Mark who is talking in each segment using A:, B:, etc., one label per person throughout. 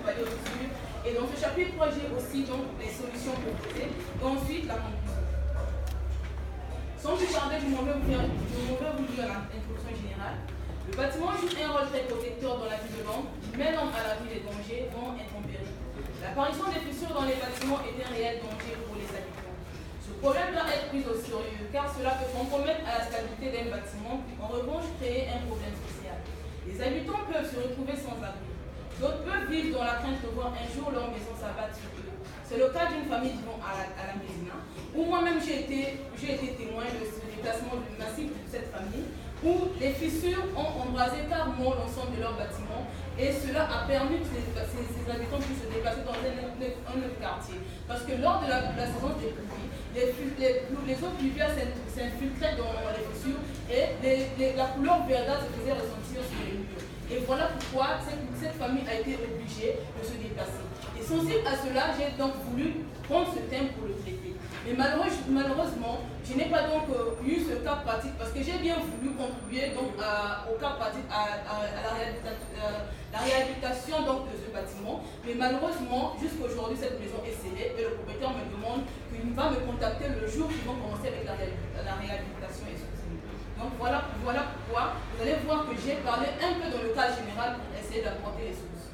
A: pallier aux fissures. Et dans ce chapitre 3, j'ai aussi donc les solutions proposées. Et ensuite, la conclusion. Sans plus tarder, je m'en vais vous lire l'introduction générale. Le bâtiment joue un rôle très protecteur dans la vie de l'homme, mais l'homme à la vie des dangers vont intempérer. L'apparition des fissures dans les bâtiments est un réel danger pour les habitants. Ce problème doit être pris au sérieux, car cela peut compromettre à la stabilité d'un bâtiment, en revanche créer un problème social. Les habitants peuvent se retrouver sans abri. D'autres peuvent vivre dans la crainte de voir un jour leur maison s'abattre sur eux. C'est le cas d'une famille vivant à la Médina, où moi-même j'ai été témoin de ce déplacement massif de cette famille, où les fissures ont embrasé carrément l'ensemble de leur bâtiment, et cela a permis que ces habitants puissent se déplacer dans un autre quartier. Parce que lors de la saison des pluies, les eaux pluviales s'infiltraient dans les fissures et la couleur verdâtre se faisait ressentir sur les murs. Et voilà pourquoi cette famille a été obligée de se déplacer. Et sensible à cela, j'ai donc voulu prendre ce thème pour le traiter. Mais malheureusement, je n'ai pas donc eu ce cas pratique parce que j'ai bien voulu contribuer donc au cas pratique, à la réhabilitation donc de ce bâtiment. Mais malheureusement, jusqu'à aujourd'hui, cette maison est scellée et le propriétaire me demande qu'il va me contacter le jour qu'ils vont commencer avec la réhabilitation et ce. Donc voilà pourquoi vous allez voir que j'ai parlé un peu dans le cas général pour essayer d'apporter les solutions.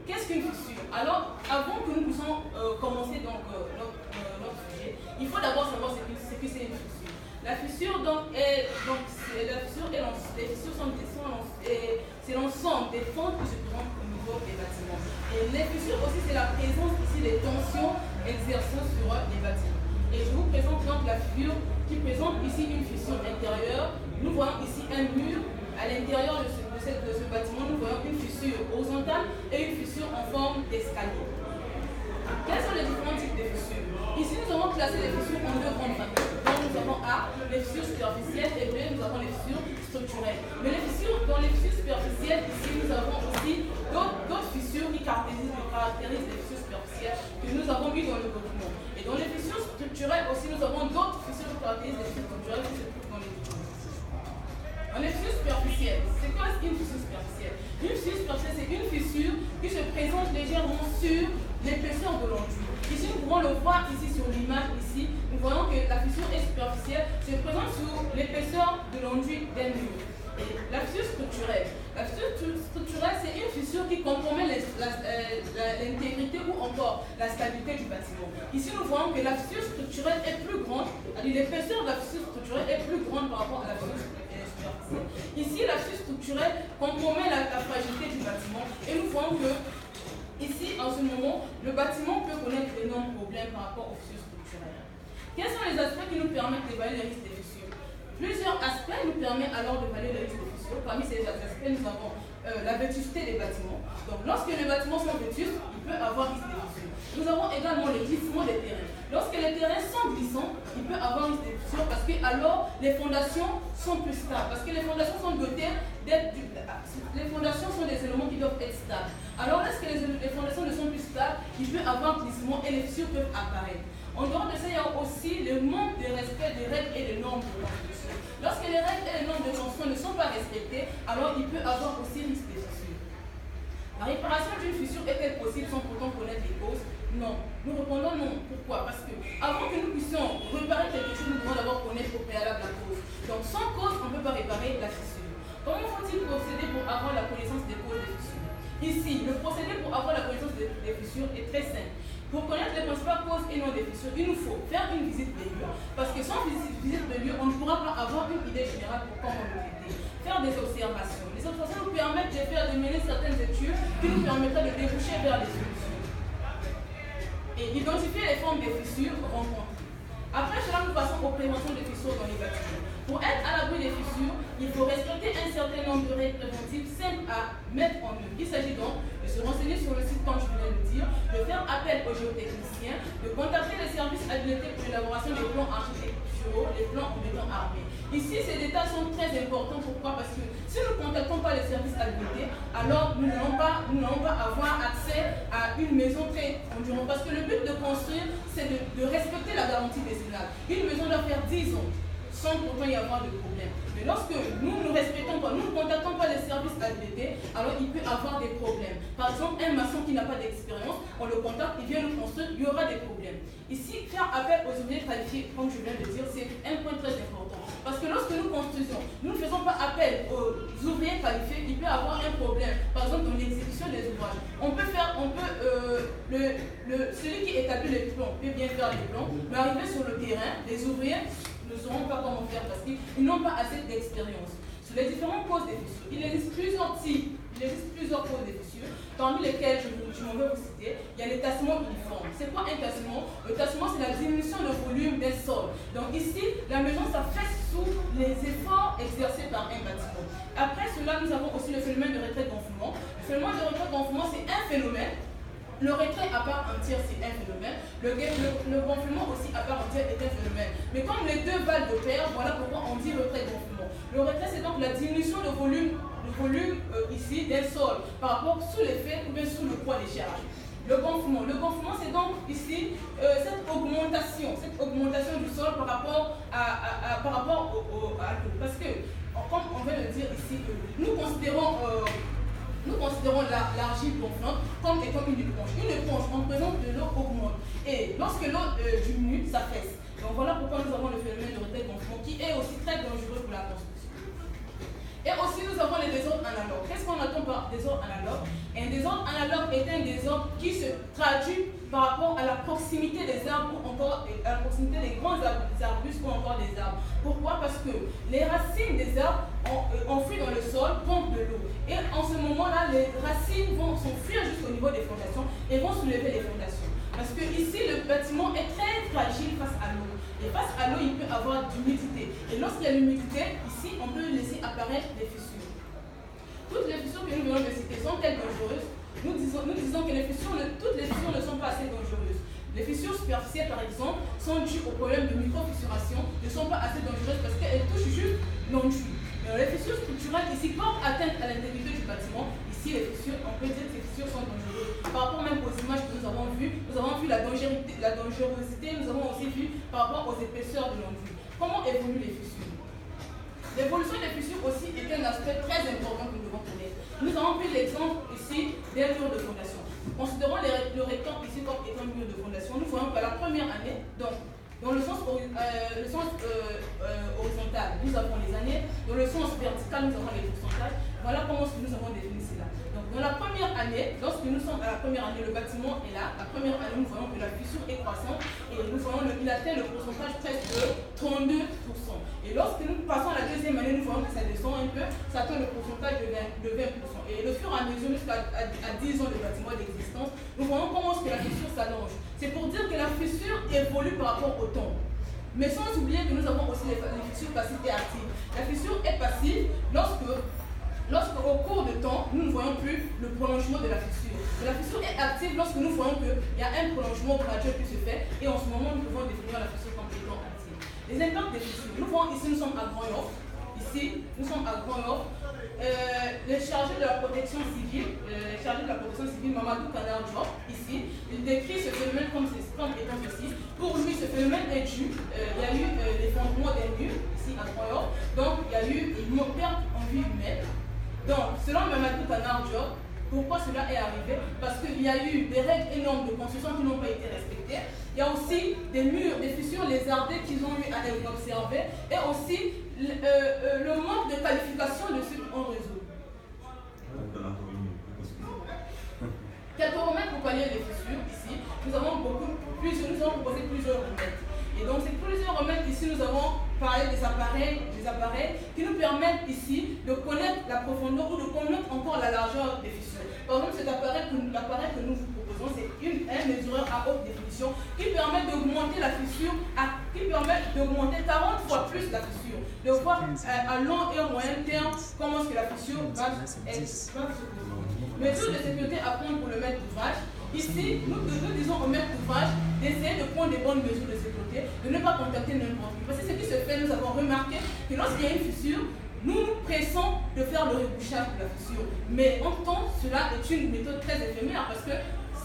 A: Qu'est-ce qu'une fissure? Alors, avant que nous puissions commencer donc, notre sujet, il faut d'abord savoir ce que c'est une fissure. La fissure c'est l'ensemble des fentes qui se présentent au niveau des bâtiments. Et les fissures aussi, c'est la présence ici des tensions exercées sur les bâtiments. Et je vous présente donc la figure qui présente ici une fissure intérieure. Nous voyons ici un mur. À l'intérieur de ce bâtiment, nous voyons une fissure horizontale et une fissure en forme d'escalier. Quels sont les différents types de fissures? Ici, nous avons classé les fissures en deux grandes familles. Donc, nous avons A, les fissures superficielles, et B, nous avons les fissures structurelles. Mais dans les fissures superficielles, ici, nous avons aussi d'autres fissures qui caractérisent les fissures superficielles que nous avons mis dans le document. Et dans les fissures structurelles aussi, nous avons d'autres fissures qui caractérisent les fissures structurelles qui se trouvent dans les documents. En fissure superficielle, c'est quoi une fissure superficielle? Une fissure superficielle, c'est une fissure qui se présente légèrement sur l'épaisseur de l'enduit. Ici, nous pouvons le voir ici sur l'image, ici, nous voyons que la fissure est superficielle, se présente sur l'épaisseur de l'enduit d'un mur. Et la fissure structurelle. La fissure structurelle, c'est une fissure qui compromet l'intégrité ou encore la stabilité du bâtiment. Ici, nous voyons que la fissure structurelle est plus grande, l'épaisseur de la fissure structurelle est plus grande par rapport à la fissure superficielle. Ici, la fissure structurelle compromet la fragilité du bâtiment et nous voyons que ici, en ce moment, le bâtiment peut connaître d'énormes problèmes par rapport aux fissures structurelles. Quels sont les aspects qui nous permettent d'évaluer les risques des fissures? Plusieurs aspects nous permettent alors d'évaluer les risques des fissures. Parmi ces aspects, nous avons la vétusté des bâtiments. Donc, lorsque les bâtiments sont vétustes, il peut avoir risque des fissures. Nous avons également le glissement des terrains. Lorsque les terrains sont glissants, il peut avoir risque de fissure parce que alors les fondations sont plus stables. Parce que les fondations sont dotées les fondations sont des éléments qui doivent être stables. Alors lorsque les fondations ne sont plus stables, il peut avoir glissement et les fissures peuvent apparaître. En dehors de ça, il y a aussi le manque de respect des règles et des normes de construction. Lorsque les règles et les normes de construction ne sont pas respectées, alors il peut avoir aussi risque de fissure. La réparation d'une fissure est-elle possible sans pourtant connaître les causes? Non. Nous répondons non. Pourquoi? Parce que avant que nous puissions réparer quelque chose, nous devons d'abord connaître au préalable la cause. Donc sans cause, on ne peut pas réparer la fissure. Comment faut-il procéder pour avoir la connaissance des causes des fissures? Ici, le procédé pour avoir la connaissance des fissures est très simple. Pour connaître les principales causes et non des fissures, il nous faut faire une visite des lieux. Parce que sans visite de lieu, on ne pourra pas avoir une idée générale pour comment le traiter. Faire des observations. Les observations nous permettent de mener certaines études qui nous permettraient de déboucher vers les solutions. Et identifier les formes des fissures rencontrées. Après cela, nous passons aux préventions des fissures dans les bâtiments. Pour être à l'abri des fissures, il faut respecter un certain nombre de règles préventives simples à mettre en œuvre. Il s'agit donc de se renseigner sur le site, comme je viens de le dire, de faire appel aux géotechniciens, de contacter les services habilités pour l'élaboration des plans architecturaux, les plans en béton armé. Ici, ces détails sont très importants. Pourquoi? Parce que si nous ne contactons pas les services habilités, alors nous n'allons pas avoir accès à une maison très endurante. Parce que le but de construire, c'est de respecter la garantie décennale. Une maison doit faire 10 ans sans pourtant y avoir de problème. Lorsque nous ne respectons pas, nous ne contactons pas les services habilités, alors il peut avoir des problèmes. Par exemple, un maçon qui n'a pas d'expérience, on le contacte, il vient nous construire, il y aura des problèmes. Ici, faire appel aux ouvriers qualifiés, comme je viens de dire, c'est un point très important. Parce que lorsque nous construisons, nous ne faisons pas appel aux ouvriers qualifiés, il peut y avoir un problème, par exemple dans l'exécution des ouvrages. Celui qui établit les plans peut bien faire les plans, mais arriver sur le terrain, les ouvriers ne sauront pas comment faire parce qu'ils n'ont pas assez d'expérience. Sur les différentes causes des fissures, il existe plusieurs types, causes des fissures, parmi lesquelles je m'en vais vous citer. Il y a les tassements uniformes. C'est quoi un tassement? Le tassement, c'est la diminution de volume d'un sol. Donc ici, la maison s'affaisse sous les efforts exercés par un bâtiment. Après cela, nous avons aussi le phénomène de retrait-gonflement. Le phénomène de retrait-gonflement, c'est un phénomène. Le retrait à part entière, c'est un phénomène. Le gonflement aussi à part entière est un phénomène. Mais comme les deux valent de pair, voilà pourquoi on dit retrait-gonflement. Le retrait, c'est donc la diminution de volume ici d'un sol par rapport sous l'effet ou bien sous le poids des charges. Le gonflement, c'est donc ici cette augmentation du sol par rapport à l'eau. Parce que, comme on vient de dire ici, nous considérons l'argile gonflante comme étant une éponge. Une éponge en présence de l'eau augmente. Et lorsque l'eau diminue, ça fesse. Donc voilà pourquoi nous avons le phénomène de retrait gonflant qui est aussi très dangereux pour la construction. Et aussi nous avons les désordres analogues. Qu'est-ce qu'on entend par désordre analogue? Un désordre analogue est un désordre qui se traduit par rapport à la proximité des arbres ou encore à la proximité des grands arbustes ou encore des arbres. Pourquoi? Parce que les racines des arbres enfouies dans le sol pompent de l'eau. Et en ce moment-là, les racines vont s'enfuir jusqu'au niveau des fondations et vont soulever les fondations. Parce que ici, le bâtiment est très fragile face à l'eau. Et face à l'eau, il peut y avoir d'humidité. Et lorsqu'il y a l'humidité, ici, on peut laisser apparaître des fissures. Toutes les fissures que nous venons de citer sont-elles dangereuses? Nous disons que toutes les fissures ne sont pas assez dangereuses. Les fissures superficielles, par exemple, sont dues au problème de micro-fissuration, ne sont pas assez dangereuses parce qu'elles touchent juste l'enduit. Les fissures structurelles ici portent atteinte à l'intégrité du bâtiment. Ici, les fissures, on peut dire que ces fissures sont dangereuses. Par rapport même aux images que nous avons vues la dangerosité, nous avons aussi vu par rapport aux épaisseurs de l'enduit. Comment évoluent les fissures? L'évolution des fissures aussi est un aspect très important que nous devons connaître. Nous avons pris l'exemple ici d'un mur de fondation. Considérons le rectangle ici comme étant un mur de fondation. Nous voyons qu'à la première année, donc, dans le sens horizontal, nous avons les années. Dans le sens vertical, nous avons les pourcentages. Voilà comment nous avons défini cela. Donc, dans la première année, lorsque nous sommes à la première année, le bâtiment est là. La première année, nous voyons que la fissure est croissante et nous voyons qu'il atteint le pourcentage presque de 32%. Et lorsque nous passons à la deuxième année, nous voyons que ça descend un peu, ça atteint le pourcentage de 20%. Et au fur et à mesure, jusqu'à 10 ans de bâtiment d'existence, nous voyons comment est-ce que la fissure s'allonge. C'est pour dire que la fissure évolue par rapport au temps. Mais sans oublier que nous avons aussi les fissures passives et actives. La fissure est passive lorsque au cours du temps, nous ne voyons plus le prolongement de la fissure. Mais la fissure est active lorsque nous voyons qu'il y a un prolongement graduel qui se fait et en ce moment, nous pouvons définir la fissure comme étant active. Les impacts des fissures. Nous voyons ici, nous sommes à Grand-Yoff. Ici, nous sommes à Grand-Yoff. Le chargé de la protection civile, Mamadou Kanar Diop, ici, il décrit ce phénomène comme étant ceci. Pour lui, ce phénomène est dû, il y a eu l'effondrement des murs, ici à Grand-Yoff, donc il y a eu une perte en vie humaine. Donc, selon Mamadou Kanar Diop, pourquoi cela est arrivé? Parce qu'il y a eu des règles énormes de construction qui n'ont pas été respectées. Il y a aussi des murs, des fissures lézardées qu'ils ont eu à observer. Et aussi le manque de qualification de ceux qui ont résolu. Quelques remèdes pour pallier les fissures ici. Nous avons proposé plusieurs remèdes. Et donc, ces plusieurs remèdes ici, nous avons parlé des appareils qui nous permettent ici de connaître la profondeur ou de connaître encore la largeur des fissures. Par exemple, l'appareil que nous vous proposons, c'est un mesureur à haute définition qui permet d'augmenter la fissure, qui permet d'augmenter 40 fois plus la fissure, de voir à long et au moyen terme comment est-ce que la fissure va se poser. Mesures de sécurité à prendre pour le maître d'ouvrage. Ici, nous disons au maître d'ouvrage d'essayer de prendre des bonnes mesures de sécurité, de ne pas contacter n'importe qui. Parce que ce qui se fait, nous avons remarqué que lorsqu'il y a une fissure, nous nous pressons de faire le rebouchage de la fissure. Mais en temps, cela est une méthode très éphémère parce que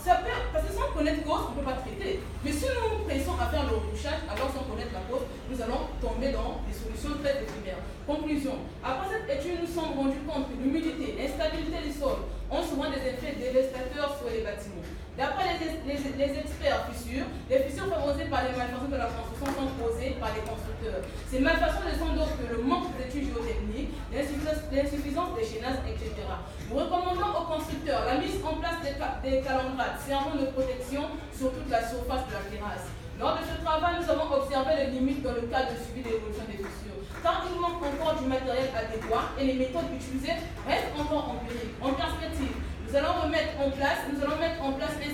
A: sans connaître cause, on ne peut pas traiter. Mais si nous nous pressons à faire le rebouchage, alors sans connaître la cause, nous allons tomber dans des solutions très éphémères. Conclusion. Après cette étude, nous nous sommes rendus compte que l'humidité, l'instabilité du sol, ont souvent des effets dévastateurs sur les bâtiments. D'après les experts fissures, les fissures favorisées par les malfaçons de la construction sont causées par les constructeurs. Ces malfaçons ne sont d'autres que le manque d'études géotechniques, l'insuffisance des chaînages, etc. Nous recommandons aux constructeurs la mise en place des calandrades servant de protection sur toute la surface de la terrasse. Lors de ce travail, nous avons observé les limites dans le cadre de suivi de l'évolution des fissures, car il manque encore du matériel adéquat et les méthodes utilisées restent encore empiriques. En perspective, nous allons mettre en place un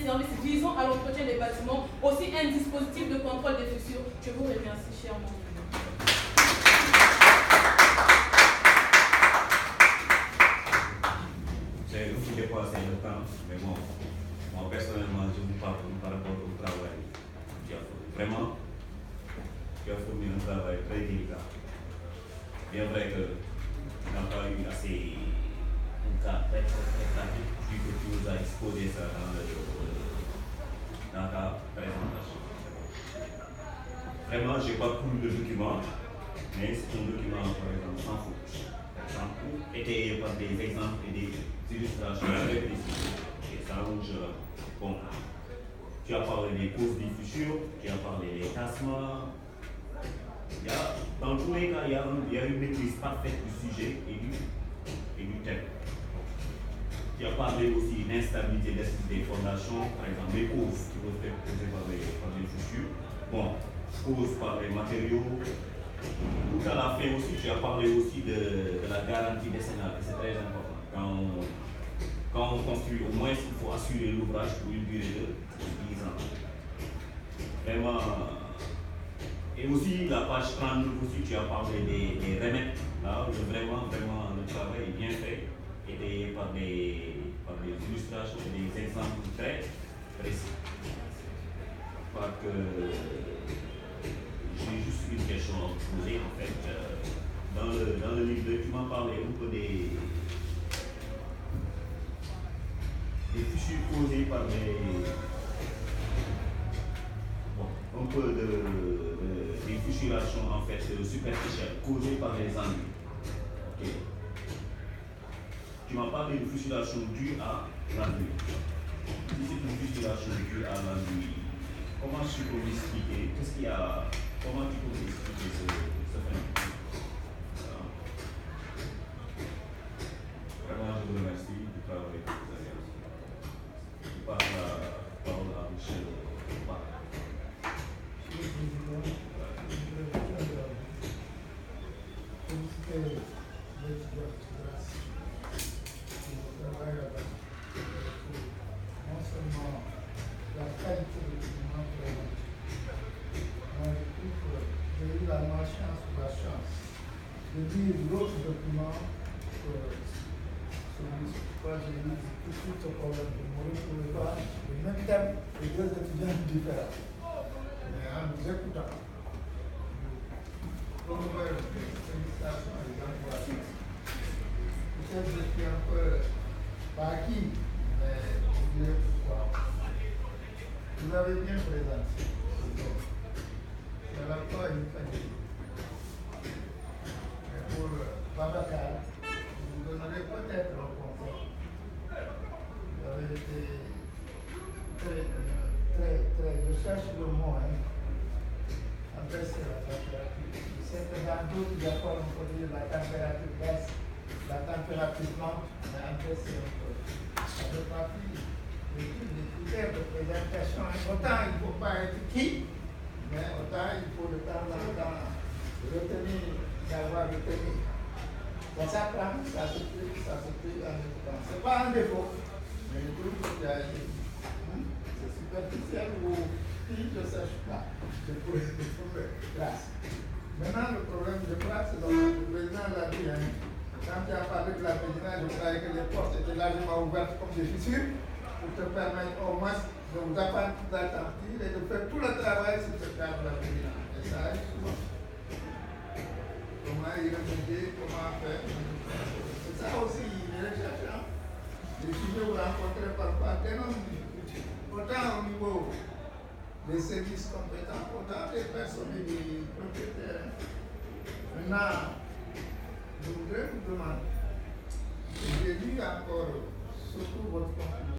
A: service visant à l'entretien des bâtiments, aussi un dispositif de contrôle des fissures. Je vous remercie, cher mon.
B: C'est nous qui dépassons le temps, mais bon, moi personnellement, je vous parle par rapport au travail. Vraiment, tu as fourni un travail très délicat. Bien vrai que tu n'as pas eu assez un cas très pratique, vu que tu nous as exposé ça dans ta présentation. Vraiment, je n'ai pas tout le document, mais c'est un document, par exemple, sans faute, étayé par des exemples et des illustrations très précises. Et ça, bon, tu as parlé des causes des fissures, tu as parlé des tassements. Dans tous les cas, il y a une maîtrise parfaite du sujet et du thème. Tu as parlé aussi d'instabilité des fondations, par exemple les causes qui peuvent être causées par les fissures. Bon, causes par les matériaux. Tout à la fin aussi, tu as parlé aussi de la garantie décennale, c'est très important. Quand on construit, au moins il faut assurer l'ouvrage pour une durée de 10 ans. Vraiment. Et aussi la page 39 aussi, tu as parlé des remèdes. Là, vraiment, le travail est bien fait, aidé par des illustrations, des exemples très précis. Parce que j'ai juste une question à vous poser en fait. Dans le livre, tu m'as parlé un peu des fissures causées par un peu des fissurations en fait superficielles causées par les ennuis. Okay. Tu m'as parlé de fissuration due à l'enduit. Si c'est une fissuration due à l'enduit, comment tu peux m'expliquer comment tu peux m'expliquer ce phénomène? Vraiment, je vous remercie du travail que vous avez reçu. Je passe la parole à Michel.
C: Non seulement la qualité du document présent, moi je trouve que j'ai eu la malchance ou la chance de lire l'autre document que celui sur lequel j'ai lu tout ce problème. Je ne me retrouvais pas le même thème que deux étudiants différents. Mais en nous écoutant, je renouvelle les félicitations et les encouragements. Peut-être que je suis un peu pas acquis, mais je dirais pourquoi. Vous avez bien présenté. C'est la fois une famille. Mais pour Babacar, vous donnerez peut-être un confort. Vous avez été très, je cherche le mot, baisser la température. Je sais que dans d'autres accords, on peut dire la température baisse, la température monte, mais en fait, c'est un peu. Ça fait partie des critères de présentation. Autant il ne faut pas être qui, mais autant il faut de temps en temps retenir, d'avoir retenu. Ça s'apprend, ça se prie en écoutant. Ce n'est pas un défaut, mais je trouve que c'est superficiel ou qui je ne sache pas. C'est pour les classes. Maintenant, le problème de classe, c'est donc le président l'a dit. Quand tu as parlé de la présidence, je croyais que les portes étaient largement ouvertes comme des fissures pour te permettre au moins de vous apprendre toute l'attentive et de faire tout le travail sur ce cadre de la présidence. Et ça arrive souvent. Comment y remédier, comment faire. C'est ça aussi, les recherches. Les sujets vous rencontrez parfois d'énormes difficultés. Autant au niveau des services compétents, autant des personnes et des propriétaires. Maintenant, je voudrais vous demander, j'ai lu encore surtout votre conclusion.